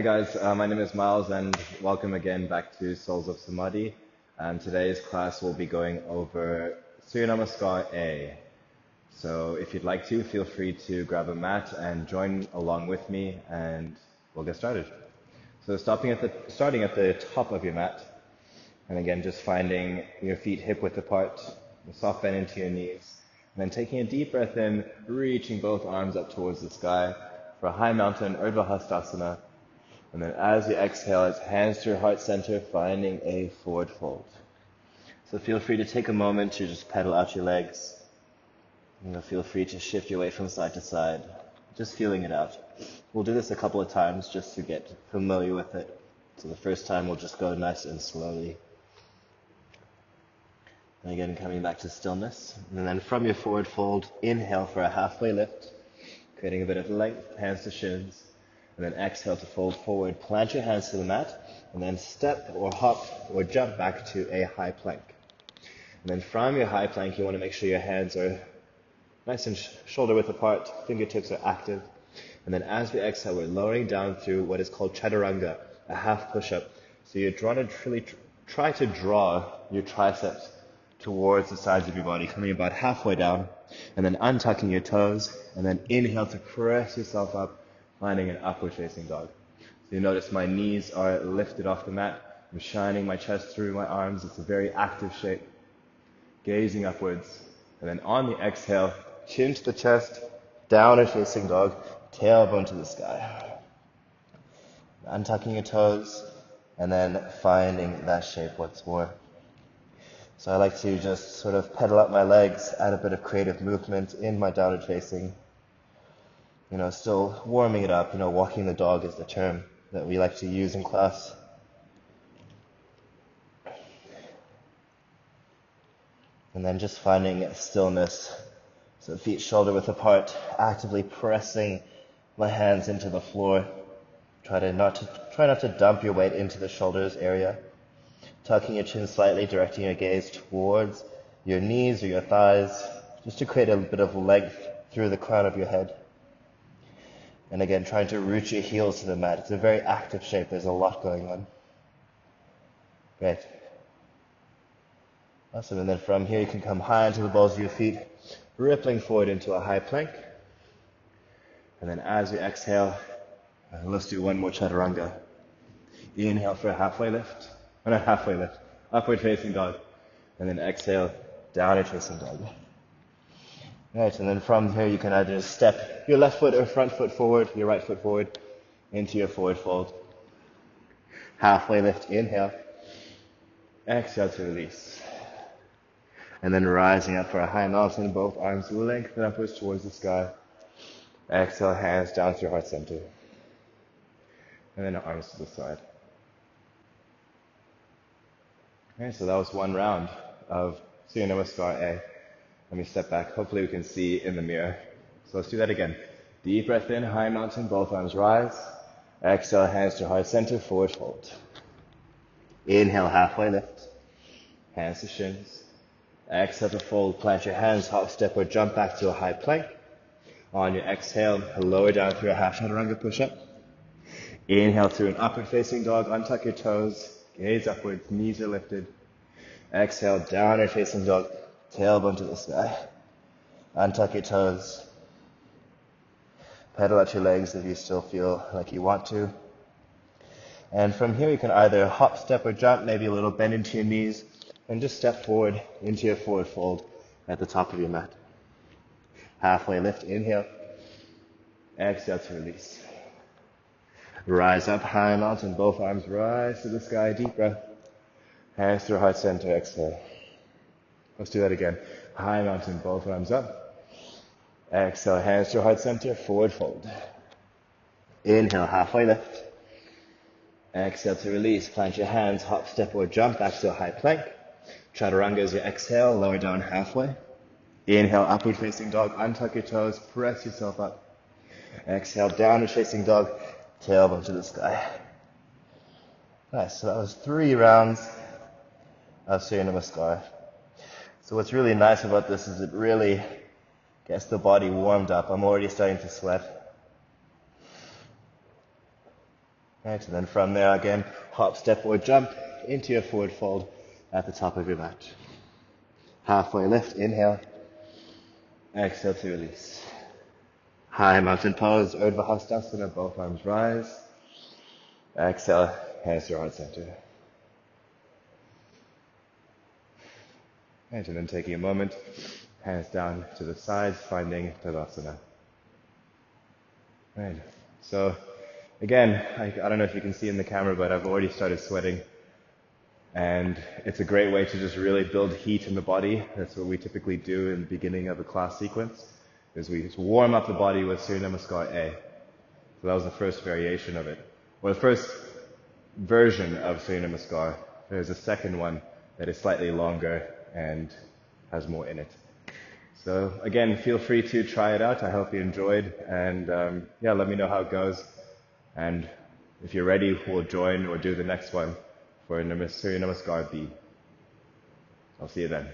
Hey guys, my name is Myles and welcome again back to Souls of Samadhi. Today's class will be going over Surya Namaskar A. So if you'd like to, feel free to grab a mat and join along with me and we'll get started. So starting at the top of your mat, and again just finding your feet hip width apart, the soft bend into your knees, and then taking a deep breath in, reaching both arms up towards the sky for a high mountain Urdhva Hastasana. And then as you exhale, it's hands to your heart center, finding a forward fold. So feel free to take a moment to just pedal out your legs. Feel free to shift your weight from side to side, just feeling it out. We'll do this a couple of times just to get familiar with it. So the first time we'll just go nice and slowly. And again, coming back to stillness. And then from your forward fold, inhale for a halfway lift, creating a bit of length, hands to shins. And then exhale to fold forward, plant your hands to the mat, and then step or hop or jump back to a high plank. And then from your high plank, you want to make sure your hands are nice and shoulder width apart, fingertips are active. And then as we exhale, we're lowering down through what is called chaturanga, a half push-up. So you're trying to really try to draw your triceps towards the sides of your body, coming about halfway down, and then untucking your toes, and then inhale to press yourself up, finding an upward facing dog. So you notice my knees are lifted off the mat. I'm shining my chest through my arms. It's a very active shape. Gazing upwards. And then on the exhale, chin to the chest, downward facing dog, tailbone to the sky. Untucking your toes, and then finding that shape once more. So I like to just sort of pedal up my legs, add a bit of creative movement in my downward facing. Still warming it up. Walking the dog is the term that we like to use in class. And then just finding stillness. So feet shoulder width apart, actively pressing my hands into the floor. Try not to dump your weight into the shoulders area. Tucking your chin slightly, directing your gaze towards your knees or your thighs, just to create a bit of length through the crown of your head. And again, trying to root your heels to the mat. It's a very active shape. There's a lot going on. Great. Awesome. And then from here, you can come high into the balls of your feet, rippling forward into a high plank. And then as we exhale, let's do one more chaturanga. Inhale for a halfway lift. Or not halfway lift. Upward facing dog. And then exhale, downward facing dog. Right, and then from here you can either step your left foot or front foot forward, your right foot forward, into your forward fold. Halfway lift, inhale. Exhale to release. And then rising up for a high mountain, both arms lengthen upwards towards the sky. Exhale, hands down to your heart center. And then arms to the side. Okay, so that was one round of Surya Namaskar A. Let me step back. Hopefully we can see in the mirror. So let's do that again. Deep breath in, high mountain, both arms rise. Exhale, hands to heart center, forward fold. Inhale, halfway lift. Hands to shins. Exhale to fold, plant your hands, hop, step, or jump back to a high plank. On your exhale, lower down through a half chaturanga push-up. Inhale through an upward facing dog, untuck your toes, gaze upwards, knees are lifted. Exhale, downward facing dog. Tailbone to the sky. Untuck your toes. Pedal out your legs if you still feel like you want to. And from here you can either hop, step, or jump, maybe a little bend into your knees, and just step forward into your forward fold at the top of your mat. Halfway lift, inhale. Exhale to release. Rise up, high mountain, both arms rise to the sky, deep breath. Hands through heart center, exhale. Let's do that again. High mountain, both arms up. Exhale, hands to heart center, forward fold. Inhale, halfway lift. Exhale to release. Plant your hands, hop, step, or jump back to a high plank. Chaturanga is your exhale, lower down halfway. Inhale, upward facing dog, untuck your toes, press yourself up. Exhale, downward facing dog, tailbone to the sky. Nice, so that was 3 rounds of Surya Namaskar. So what's really nice about this is it really gets the body warmed up. I'm already starting to sweat. Right, and then from there again, hop, step, or jump into your forward fold at the top of your mat. Halfway lift, inhale. Exhale to release. High mountain pose, Urdhva Hastasana, both arms rise. Exhale, hands to your heart center. Right, and then taking a moment, hands down to the sides, finding Tadasana. Right, so again, I don't know if you can see in the camera, but I've already started sweating. And it's a great way to just really build heat in the body. That's what we typically do in the beginning of a class sequence, is we just warm up the body with Surya Namaskar A. So that was the first variation of it. Or the first version of Surya Namaskar. There's a second one that is slightly longer and has more in it. So again, feel free to try it out. I hope you enjoyed. And let me know how it goes. And if you're ready, we'll join or do the next one for Surya Namaskar B. I'll see you then.